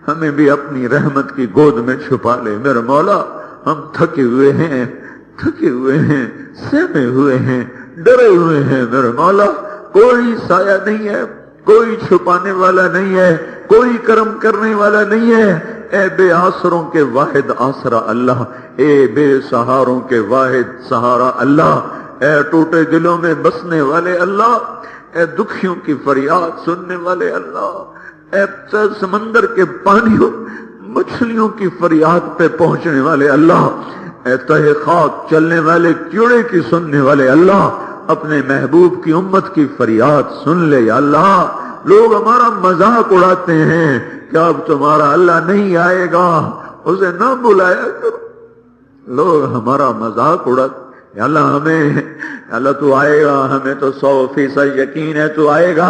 Speaker 1: ہمیں بھی اپنی رحمت کی گود میں چھپا لے میرے مولا۔ ہم تھکے ہوئے ہیں، تھکے ہوئے ہیں، سہمے ہوئے ہیں، ڈرے ہوئے ہیں میرے مولا، کوئی سایہ نہیں ہے، کوئی چھپانے والا نہیں ہے، کوئی کرم کرنے والا نہیں ہے۔ اے بے آسروں کے واحد آسرا اللہ، اے بے سہاروں کے واحد سہارا اللہ، اے ٹوٹے دلوں میں بسنے والے اللہ، اے دکھیوں کی فریاد سننے والے اللہ، اے سمندر کے پانیوں مچھلیوں کی فریاد پہ پہنچنے والے اللہ، اے تہ خاک چلنے والے کیڑے کی سننے والے اللہ، اپنے محبوب کی امت کی فریاد سن لے یا اللہ۔ لوگ ہمارا مذاق اڑاتے ہیں کہ اب تمہارا اللہ نہیں آئے گا، اسے نہ بلایا کرو، لوگ ہمارا مذاق اڑاتے۔ یا اللہ ہمیں، اللہ تو آئے گا، ہمیں تو 100% یقین ہے تو آئے گا۔